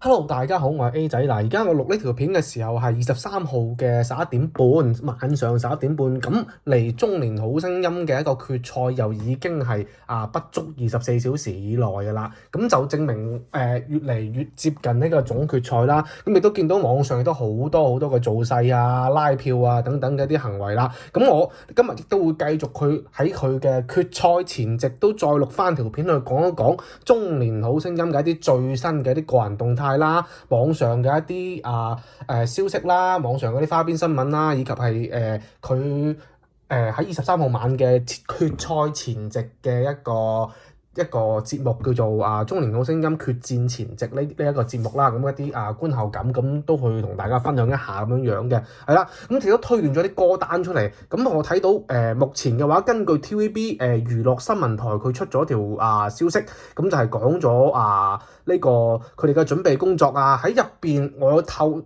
Hello，大家好，我係 A 仔嗱。而家我錄呢條片嘅時候係23號嘅11點半，晚上11點半。咁離中年好聲音嘅一個決賽又已經係不足24小時以內嘅啦。咁就證明越嚟越接近呢個總決賽啦。咁亦都見到網上亦都好多嘅造勢啊、拉票啊等等嘅一啲行為啦。咁我今日亦都會繼續去喺佢嘅決賽前夕都再錄翻條片去講一講中年好聲音嘅一啲最新嘅一啲個人動態啦，網上嘅一啲消息啦，網上嗰啲花邊新聞啦，以及係佢喺23號晚嘅決賽前夕嘅一個節目叫做中年好聲音決戰前夕呢一個節目啦，咁一啲觀後感咁都去同大家分享一下咁樣嘅，係啦，咁亦都推斷咗啲歌單出嚟。咁我睇到目前嘅話，根據 TVB 娛樂新聞台佢出咗條消息，咁就係講咗呢個佢哋嘅準備工作喺入邊，我有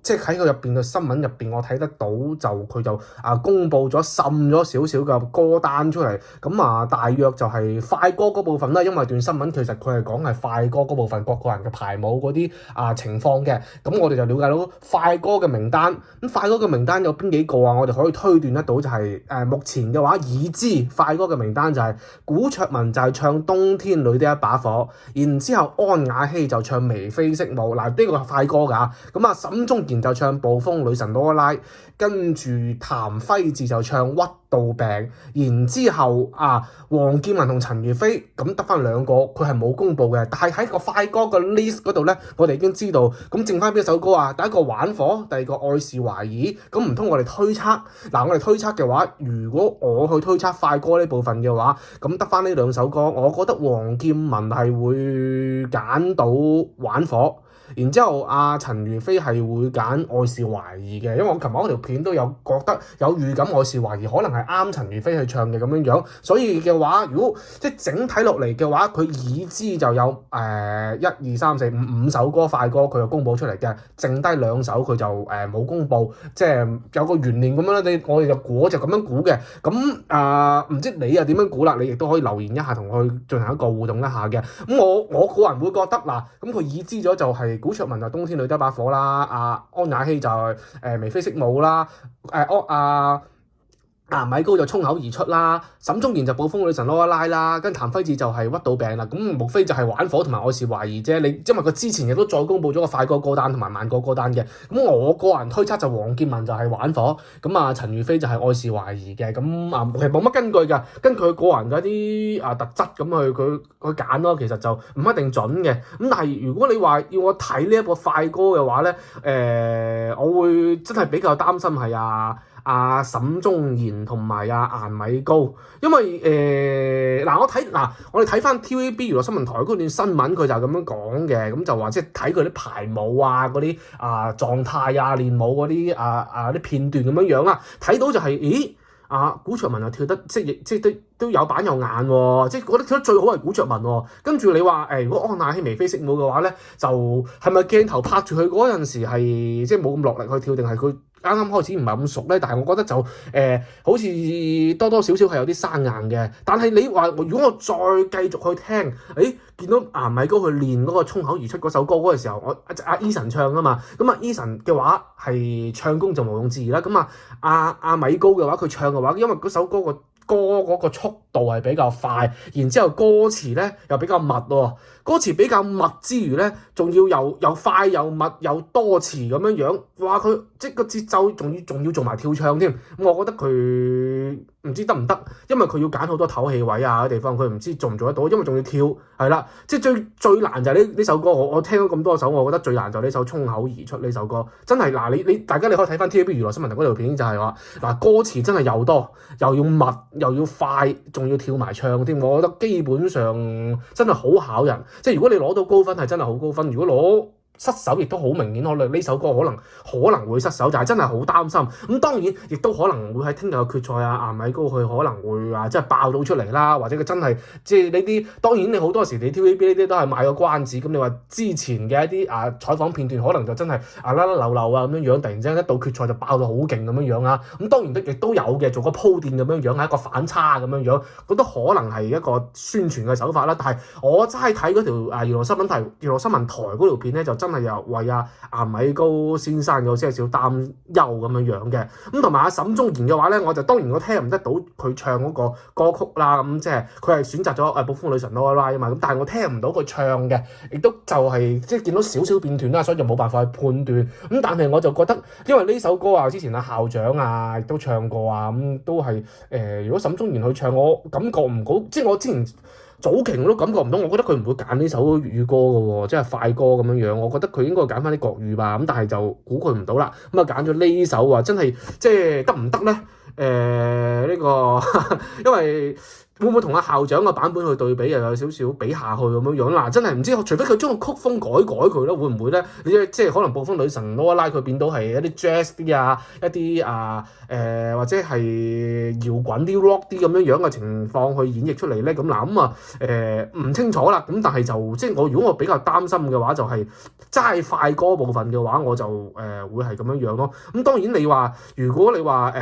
即係喺佢入邊嘅新聞入邊，我睇得到佢就公佈咗滲咗少少嘅歌單出嚟，咁大約就係快歌嗰部分啦，因為段新聞其實佢係講係快歌嗰部分各個人嘅排舞嗰啲情況嘅，咁我哋就了解到快歌嘅名單。咁快歌嘅名單有邊幾個我哋可以推斷得到就係目前嘅話已知快歌嘅名單就係古卓文就係唱冬天裏的一把火，然之後安雅希就唱眉飛色舞，呢個係快歌㗎。咁沈宗賢就唱暴風女神羅拉，跟住譚輝智就唱屈到病，然之後黃劍文同陳如飛咁得翻兩個，佢係冇公佈嘅。但係喺個快歌嘅 list 嗰度咧，我哋已經知道，咁剩翻邊一首歌第一個玩火，第二個愛是懷疑。咁唔通我哋推測我哋推測嘅話，如果我去推測快歌呢部分嘅話，咁得翻呢兩首歌，我覺得黃劍文係會揀到玩火。然之後陳如飛係會揀愛是懷疑嘅，因為我琴日嗰條片都有覺得有預感愛是懷疑可能係啱陳如飛去唱嘅咁樣，所以嘅話，如果即係整體落嚟嘅話，佢已知就有1、2、3、4、5首歌快歌佢就公佈出嚟嘅，剩低兩首佢就冇公佈，即係有個懸念咁樣咧。我哋就咁樣估嘅，咁唔知你又點樣估啦？你亦都可以留言一下，同佢進行一個互動一下嘅。咁我個人會覺得咁佢已知咗就係古卓文就冬天裏得把火啦，安雅希就眉飛色舞啦，米高就衝口而出啦，沈宗賢就暴風女神羅拉啦，跟譚輝智就係屈到病啦，咁無非就係玩火同埋愛是懷疑啫。因為佢之前亦都再公佈咗個快歌歌單同埋慢歌歌單嘅，咁我個人推測就黃劍文就係玩火，咁陳如飛就係愛是懷疑嘅，咁其實冇乜根據㗎，根據佢個人嘅一啲特質咁去揀咯，其實就唔一定準嘅。咁但係如果你話要我睇呢一個快歌嘅話咧，我會真係比較擔心係沈宗賢同埋顏米高，因為我哋睇翻 TVB 娛樂新聞台嗰段新聞，佢就咁樣講嘅，咁就話即係睇佢啲排舞嗰啲狀態練舞嗰啲啲片段咁樣啦，睇到就係古卓文又跳得即係都有板有眼喎，即係覺得跳得最好係古卓文喎。跟住你話如果安雅希眉飛色舞嘅話咧，就係咪鏡頭拍住佢嗰陣時係即係冇咁落力去跳，定係佢啱啱開始唔係咁熟咧？但係我覺得就好似多多少少係有啲生硬嘅。但係你話如果我再繼續去聽，見到米高去練嗰個衝口而出嗰首歌嗰個時候，Eason 唱啊嘛，咁Eason 嘅話係唱功就無庸置疑啦。咁米高嘅話佢唱嘅話，因為嗰首歌嗰個速度係比較快，然之後歌詞咧又比較密喎。歌詞比較密之餘咧，仲要又快又密又多詞咁樣，哇！佢即係個節奏仲要做埋跳唱添。咁我覺得佢唔知得唔得，因為佢要揀好多唞氣位嘅地方，佢唔知做唔做得到，因為仲要跳，係啦。即係最難就係呢首歌，我聽咗咁多首，我覺得最難就係呢首衝口而出呢首歌，真係大家你可以睇翻 TVB 娛樂新聞台嗰條片，就係話歌詞真係又多又要密又要快，仲要跳埋唱添。我覺得基本上真係好考人。即係如果你攞到高分係真係好高分，如果攞失手亦都好明顯，可能呢首歌可能會失手，就係真係好擔心。咁當然亦都可能會喺聽日嘅決賽顏米高佢可能會即係爆到出嚟啦，或者佢真係即係呢啲。當然你好多時你 TVB 呢啲都係賣個關子。咁你話之前嘅一啲採訪片段可能就真係甩甩流流咁樣，突然之間一到決賽就爆到好勁咁樣啊。咁當然亦都有嘅，做個鋪墊咁樣係一個反差咁樣，覺得可能係一個宣傳嘅手法啦。但係我齋睇嗰條娛樂新聞台嗰條片咧，就真係又為阿米高先生有些少擔憂咁樣嘅。咁同埋阿沈宗賢嘅話咧，我當然我聽唔得到佢唱嗰個歌曲啦。咁即係佢係選擇咗《暴風女神 Lola Ray》啊嘛。咁但係我聽唔到佢唱嘅，亦都就係即係見到少少片段啦，所以就冇辦法去判斷。咁但係我就覺得，因為呢首歌之前校長亦都唱過咁都係如果沈宗賢去唱，我感覺唔到，即係我之前早期我都感覺唔到，我覺得佢唔會揀呢首粵語歌嘅喎，即係快歌咁樣，我覺得佢應該揀翻啲國語吧。咁但係就估佢唔到啦，咁揀咗呢首真係即係得唔得咧？呢個因為會唔會同校長嘅版本去對比，又有少少比下去咁樣嗱，真係唔知，除非佢將個曲風改佢咯，會唔會咧？你即係可能暴風女神 Lola Ray佢變到係一啲 jazz 啲一啲或者係搖滾啲 rock 啲咁樣嘅情況去演繹出嚟咧？咁唔清楚啦。咁但係就即係如果我比較擔心嘅話，就係齋快歌部分嘅話，我就會係咁樣咯。咁當然如果你話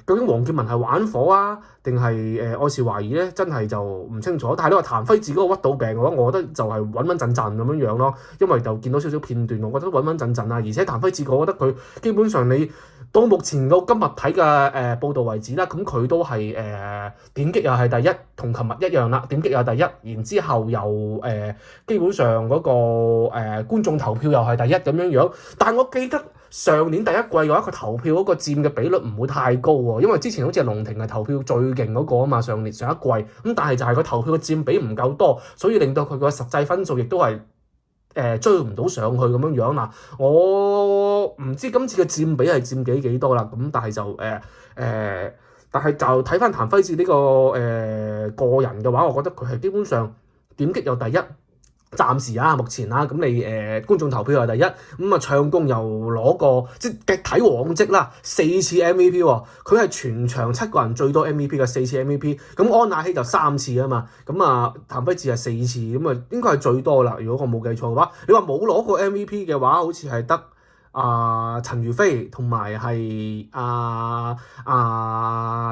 究竟黃劍文係玩火定係愛是懷疑咧，真係就唔清楚。但係你話譚輝智嗰個屈到病嘅話，我覺得就係穩穩陣陣咁樣咯。因為就見到少少片段，我覺得穩穩陣陣而且譚輝智，我覺得佢基本上你到目前到今日睇嘅報道為止啦，咁佢都係點擊又係第一，同琴日一樣啦，點擊又係第一，然之後又基本上嗰個觀眾投票又係第一咁樣。但係我記得上年第一季嘅話，佢投票嗰個佔嘅比率唔會太高喎，因為之前好似係龍庭係投票最勁嗰個啊嘛，上一季咁，但係就係佢投票嘅佔比唔夠多，所以令到佢個實際分數亦都係追唔到上去咁樣嗱。我唔知今次嘅佔比係佔幾多啦，咁但係就睇翻譚輝智呢個個人嘅話，我覺得佢係基本上點擊又第一。暫時目前咁你觀眾投票係第一，咁唱功又攞過即係睇往績啦，4次 MVP 喎，佢係全場7個人最多 MVP 嘅4次 MVP，咁安雅希就3次啊嘛，咁譚輝智係4次，咁應該係最多啦。如果我冇記錯嘅話，你話冇攞過 MVP 嘅話，好似係得陳如飛同埋係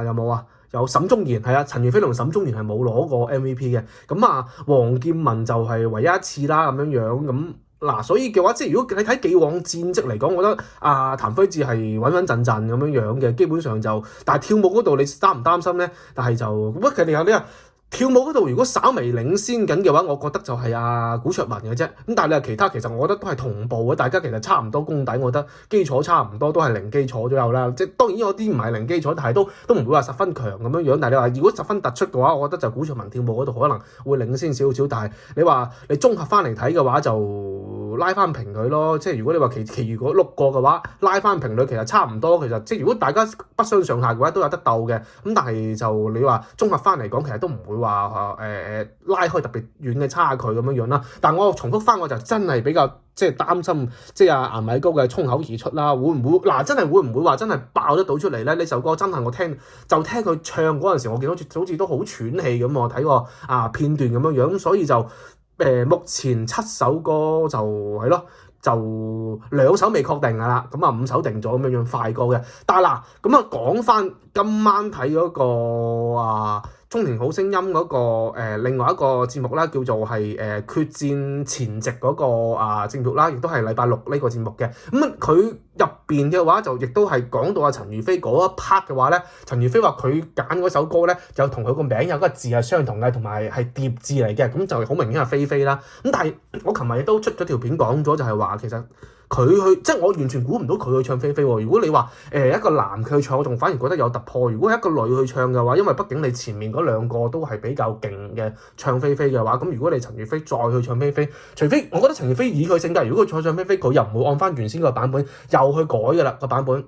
有冇有沈宗賢，係陳如飛同沈宗賢係冇攞過 MVP 嘅，咁黃劍文就係唯一一次啦咁樣咁嗱，所以嘅話即係如果你睇既往戰績嚟講，我覺得譚輝智係穩穩陣陣咁樣嘅，基本上就，但係跳舞嗰度你擔唔擔心咧？但係就乜其實有啲跳舞嗰度如果稍微領先緊嘅話，我覺得就係古卓文嘅啫。咁但係你話其他，其實我覺得都係同步嘅，大家其實差唔多功底，我覺得基礎差唔多，都係零基礎左右啦。即係當然有啲唔係零基礎，但係都唔會話十分強咁樣。但係你話如果十分突出嘅話，我覺得就古卓文跳舞嗰度可能會領先少少。但係你話你綜合翻嚟睇嘅話，就拉翻平佢咯。即係如果你話其餘嗰6個嘅話，拉翻平佢其實差唔多。其實即係如果大家不相上下嘅話，都有得鬥嘅。咁但係就你話綜合翻嚟講，其實都唔會話拉開特別遠嘅差距咁樣啦。但我重複翻，我就真係比較即係擔心，即係顏米高嘅衝口而出啦。會唔會真係會唔會話真係爆得到出嚟咧？呢首歌真係我聽佢唱嗰陣時，我見到好似都好喘氣咁。我睇過片段咁樣，咁所以就目前7首歌就係咯。就2首未確定㗎啦，咁5首定咗咁樣快歌嘅。但係嗱，咁講翻今晚睇嗰個中年好聲音嗰個另外一個節目啦，叫做係決戰前夕嗰個節目啦，亦都係禮拜6呢個節目嘅。咁佢入邊嘅話就亦都係講到陳如飛嗰一 part 嘅話咧，陳如飛話佢揀嗰首歌咧，就同佢個名有嗰個字係相同嘅，同埋係疊字嚟嘅，咁就好明顯係菲菲啦。咁但係我琴日亦都出咗條片講咗，就係話其實佢去即係我完全估唔到佢去唱菲菲喎。如果你話一個男佢去唱，我仲反而覺得有突破。如果係一個女去唱嘅話，因為畢竟你前面嗰2個都係比較勁嘅唱菲菲嘅話，咁如果你陳如飛再去唱菲菲，除非我覺得陳如飛以佢性格，如果佢再唱菲菲，佢又唔會按翻原先個版本又去改㗎啦個版本。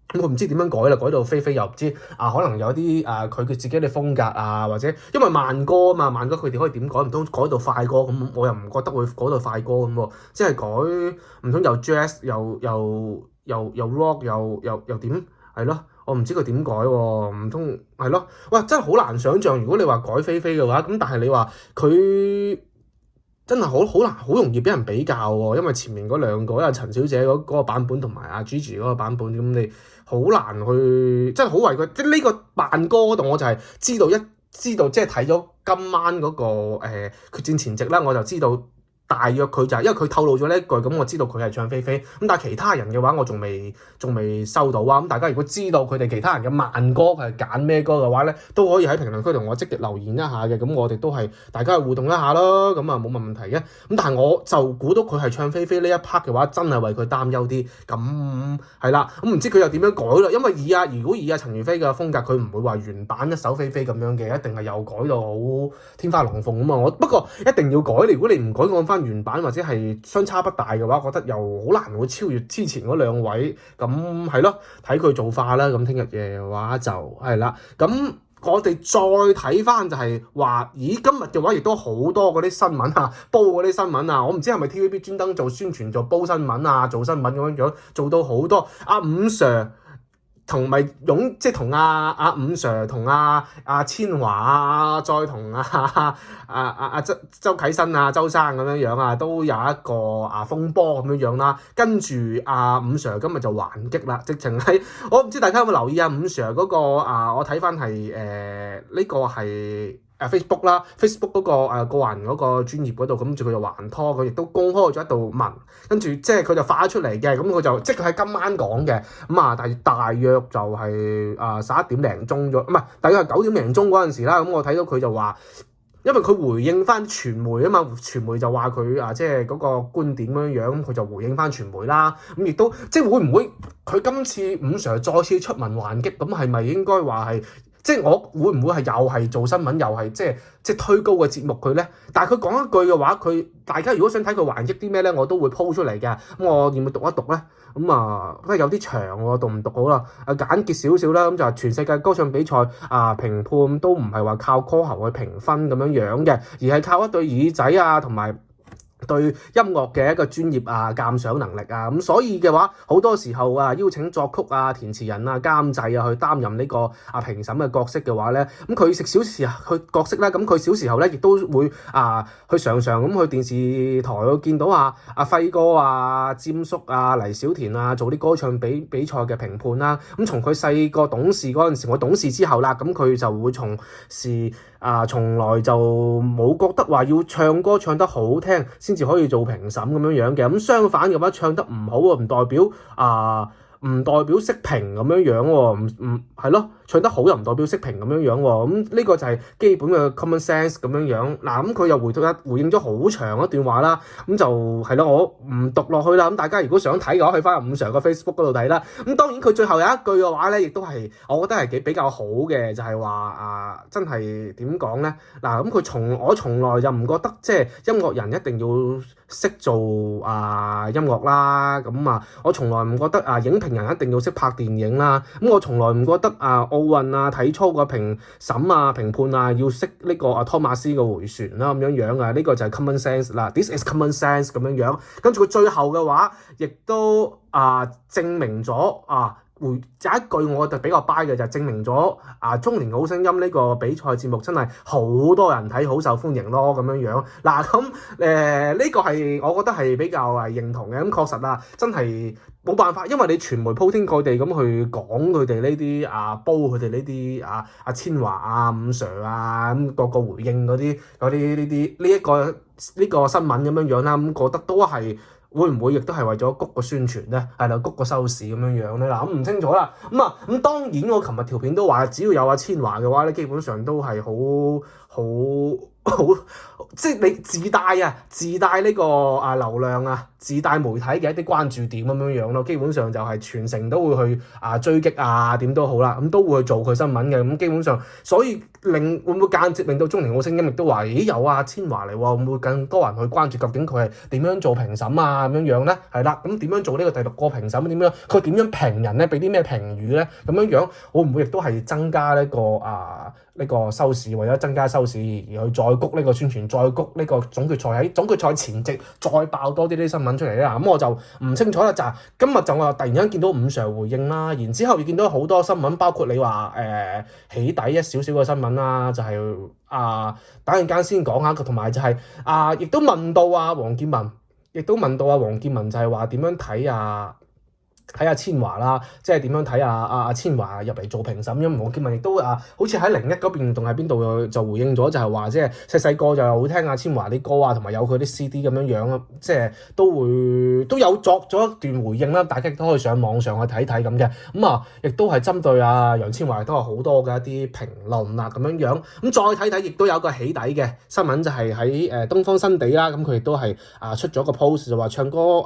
咁佢唔知點樣改啦，改到菲菲又唔知可能有啲佢自己嘅風格或者因為慢歌啊嘛，慢歌佢哋可以點改？唔通改到快歌咁？我又唔覺得會改到快歌咁喎，即係改唔通又 jazz 又 rock 又點係咯？我唔知佢點改喎，唔通係咯？哇！真係好難想像，如果你話改菲菲嘅話，咁但係你話佢真係好難，好容易俾人比較喎，因為前面嗰2個，因為陳小姐嗰個版本同埋Gigi 嗰個版本，咁你好難去，真係好為佢，即係呢個扮歌嗰度，我就係知道即係睇咗今晚嗰個決戰前夕啦，我就知道大約佢就係因為佢透露咗呢一句，咁我知道佢係唱菲菲。咁但係其他人嘅話，我仲未收到啊。咁大家如果知道佢哋其他人嘅慢歌係揀咩歌嘅話咧，都可以喺評論區同我積極留言一下嘅。咁我哋都係大家去互動一下咯。咁啊冇乜問題嘅。咁但係我就估到佢係唱菲菲呢一 part 嘅話，真係為佢擔憂啲。咁係啦。咁唔知佢又點樣改啦？因為如果以陳如菲嘅風格，佢唔會話原版一首菲菲咁樣嘅，一定係又改到好天花龍鳳啊嘛。不過一定要改。如果你唔改按翻原版或者係相差不大嘅話，覺得又好難會超越之前嗰兩位。咁係咯，睇佢做法啦。咁聽日嘅話就係啦。咁我哋再睇翻就係話，咦，今日嘅話亦都好多嗰啲新聞啊，煲嗰啲新聞啊，我唔知係咪 TVB 專登做宣傳做煲新聞啊，做新聞咁樣做到好多。阿伍 Sir 同埋即係同阿伍 Sir 同阿千嬅啊，再同周啟生啊、周生咁樣啊，都有一個風波咁樣啦。跟住伍 Sir 今日就還擊啦，直情係我唔知大家有冇留意伍 Sir 嗰個我睇翻係呢個係。Facebook 啦，Facebook 嗰個個人嗰個專頁嗰度，咁佢就還拖，佢亦都公開咗一道文，跟住即係佢就發咗出嚟嘅，咁佢就即係佢喺今晚講嘅，咁大約就係11點零鐘咗，唔係大約係9點零鐘嗰陣時啦，咁我睇到佢就話，因為佢回應翻傳媒啊嘛，傳媒就話佢即係嗰個觀點咁樣，咁佢就回應翻傳媒啦，咁亦都即係會唔會佢今次伍 Sir 再次出文還擊，咁係咪應該話係？即係我會唔會係又係做新聞，又係即係推高個節目佢咧？但係佢講一句嘅話，大家如果想睇佢還擊啲咩咧，我都會 po 出嚟嘅。咁我要唔要讀一讀咧？都係有啲長喎，讀唔讀好啦？簡潔少少啦。咁就係全世界歌唱比賽評判都唔係話靠歌喉去評分咁樣嘅，而係靠一對耳仔同埋對音樂嘅一個專業鑑賞能力咁所以嘅話好多時候邀請作曲填詞人監製去擔任呢個評審嘅角色嘅話咧，咁佢食小時佢角色咧，咁佢小時候咧亦都會去常常咁去電視台去見到輝哥詹叔黎小田做啲歌唱比賽嘅評判啦。咁從佢細個懂事嗰陣時，我懂事之後啦，咁佢就會從來就冇覺得話要唱歌唱得好聽先至可以做評審咁樣嘅。咁相反嘅話，唱得唔好唔代表識評咁樣喎，係咯，唱得好又唔代表識評咁樣喎。咁呢個就係基本嘅 common sense 咁樣。咁佢又回應咗好長一段話啦。咁就係咯，我唔讀落去啦。咁大家如果想睇嘅話，去翻伍 Sir 個 Facebook 嗰度睇啦。咁當然佢最後有一句嘅話咧，亦都係我覺得係比較好嘅，就係話真係點講咧？咁我從來就唔覺得即係音樂人一定要識做音樂啦。我從來唔覺得影評人一定要識拍電影啦。咁我從來唔覺得奧運體操個評審評判要識呢個托馬斯嘅迴旋啦咁樣呢個就係 common sense 啦。This is common sense 咁樣。跟住佢最後嘅話，亦都證明咗有一句我就比較 buy 嘅就係證明咗中年好聲音呢個比賽節目真係好多人睇，好受歡迎咯咁樣。呢個係我覺得係比較認同嘅。咁確實真係冇辦法，因為你傳媒鋪天蓋地咁去講佢哋呢啲煲佢哋呢啲千嬅伍 Sir 咁個個回應嗰啲呢個新聞咁樣啦，咁覺得都係。會唔會亦都係為咗谷個宣傳咧？係啦，谷個收視咁樣咧。咁唔清楚啦。咁當然我琴日條片都話，只要有千嬅嘅話咧，基本上都係好，即係你自帶呢個流量自帶媒體嘅一啲關注點咁樣咯。基本上就係全城都會去追擊點都好啦，咁都會去做佢新聞嘅。咁基本上，所以會唔會間接令到中年好聲音亦都話，咦有千嬅嚟喎，會唔會更多人去關注究竟佢係點樣做評審咁樣咧？係啦，咁點樣做呢個第6個評審？佢點樣評人咧？俾啲咩評語咧？咁樣會唔會亦都係增加呢個收視，為咗增加收視而去再谷呢個宣傳，再谷呢個總決賽，喺總決賽前夕再爆多啲新聞出嚟啦。咁我就唔清楚啦。今日就我突然間見到伍 Sir 回應啦，然之後又見到好多新聞，包括你話起底一少少嘅新聞啦，就係等陣間先講下，同埋就係亦都問到黃建文，就係話點樣睇睇下千嬅啦，即係點樣睇阿千嬅入嚟做評審，因為王建民亦都好似喺01嗰邊定係邊度就回應咗，就係話即係細個就好聽阿千嬅啲歌啊，同埋有佢啲 CD 咁樣啊，即係都有作咗一段回應啦，大家亦都可以上網上去睇睇咁嘅。咁亦都係針對楊千嬅都有好多嘅一啲評論啦咁樣。咁再睇睇，亦都有個起底嘅新聞，就係喺東方新地啦，咁佢亦都係出咗個 post 就話唱歌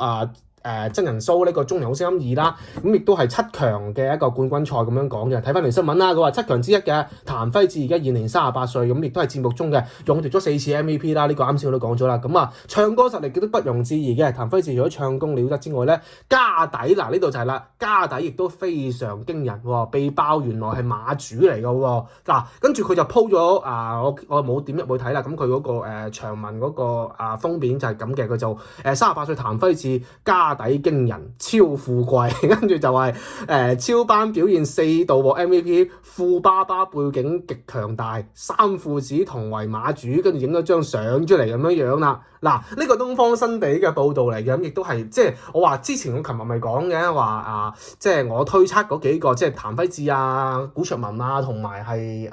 真人 show 呢個中年好聲音2啦，咁亦都係7強嘅一個冠軍賽咁樣講嘅。睇翻條新聞啦，佢話7強之一嘅譚輝智而家現年38歲，咁亦都係節目中嘅勇奪咗4次 MVP 啦。呢個啱先我都講咗啦。咁唱歌實力亦都不容置疑嘅。譚輝智除咗唱功了得之外咧，家底呢度就係啦，家底亦都非常驚人喎。被爆原來係馬主嚟嘅喎。跟住佢就 po 咗我冇點入去睇啦。咁佢嗰個長文嗰個封面就係咁嘅，佢就38歲譚輝智家底驚人，超富貴，跟住就係超班表現4度獲 MVP， 富爸爸背景極強大，三父子同為馬主，跟住影咗張相出嚟咁樣啦。呢個東方新地嘅報導嚟嘅，咁亦都係即係我話之前我琴日咪講嘅話即係我推測嗰幾個，即係譚輝智古卓文同埋係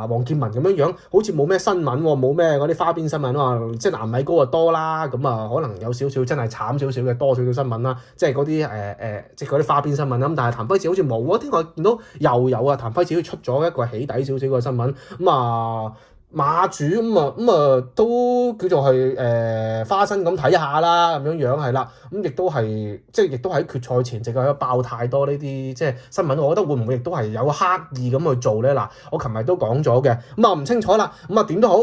王建民咁樣，好似冇咩新聞喎，冇咩嗰啲花邊新聞喎，即係顏米高多啦，咁可能有少少真係慘少少嘅多少少新聞啦，即係嗰啲即係嗰啲花邊新聞啦。咁但係譚輝智好似冇啊，聽我見到又有譚輝智出咗一個起底少少嘅新聞，馬主都叫做係花生咁睇下啦，咁樣係啦，咁亦都係即係亦都喺決賽前夕爆太多呢啲即係新聞，我覺得會唔會亦都係有刻意咁去做咧？我琴日都講咗嘅，唔清楚啦，點都好，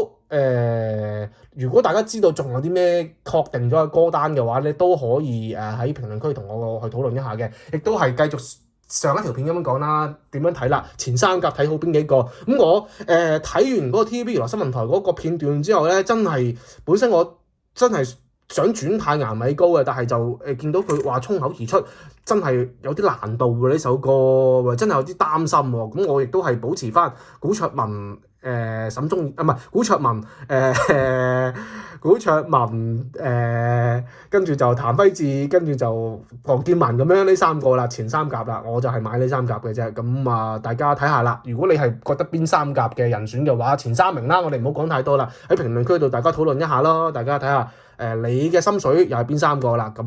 如果大家知道仲有啲咩確定咗嘅歌單嘅話咧，都可以喺評論區同我去討論一下嘅，亦都係繼續上一條片咁樣講啦，點樣睇啦？前3甲睇好邊幾個？咁我睇完嗰個 TVB 娛樂新聞台嗰個片段之後咧，真係本身我真係想轉態顏米高嘅，但係就見到佢話衝口而出，真係有啲難度喎呢首歌，真係有啲擔心喎。咁我亦都係保持翻古卓文沈宗唔係古卓文跟住就譚輝智，跟住就王建民咁樣呢3個啦，前3甲啦，我就係買呢3甲嘅啫。咁大家睇下啦，如果你係覺得邊3甲嘅人選嘅話，前3名啦，我哋唔好講太多啦，喺評論區度大家討論一下咯，大家睇下你嘅心水又係邊3個啦？咁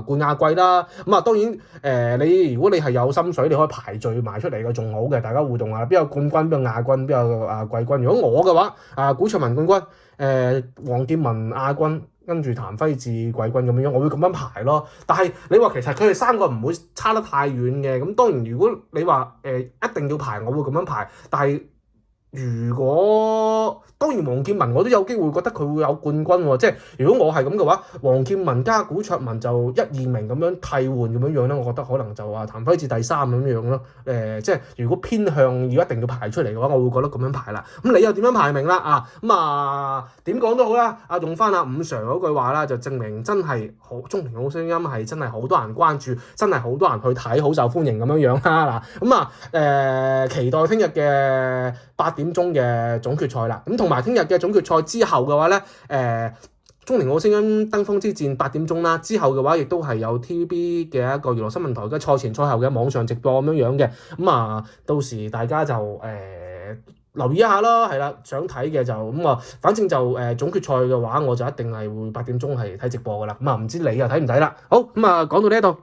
冠亞季啦，當然如果你係有心水，你可以排序埋出嚟嘅仲好嘅，大家互動下，邊有冠軍，邊有亞軍，邊有季軍。如果我嘅話，古卓文冠軍，王建民亞軍，跟住譚輝智季軍咁樣，我會咁樣排咯。但係你話其實佢哋3個唔會差得太遠嘅，咁當然如果你話一定要排，我會咁樣排，但係如果當然王建民我都有機會覺得佢會有冠軍喎，即係如果我係咁嘅話，王建民加古卓文就1、2名咁樣替換咁樣咧，我覺得可能就譚輝智第3咁樣咯。即係如果偏向要一定要排出嚟嘅話，我會覺得咁樣排啦。咁你又點樣排名啦？點講都好啦，用翻伍 Sir 嗰句話啦，就證明真係好中年好聲音係真係好多人關注，真係好多人去睇，好受歡迎咁樣啦。期待聽日嘅8點鐘嘅總決賽啦。咁同埋聽日嘅總決賽之後嘅話咧，中年好聲音登峰之戰8點鐘啦，之後嘅話亦都係有 TVB 嘅一個娛樂新聞台嘅賽前賽後嘅網上直播咁樣嘅。到時大家就留意一下咯，係啦，想睇嘅就反正就總決賽嘅話，我就一定係會8點鐘係睇直播噶啦。唔知你又睇唔睇啦？好，講到呢一度。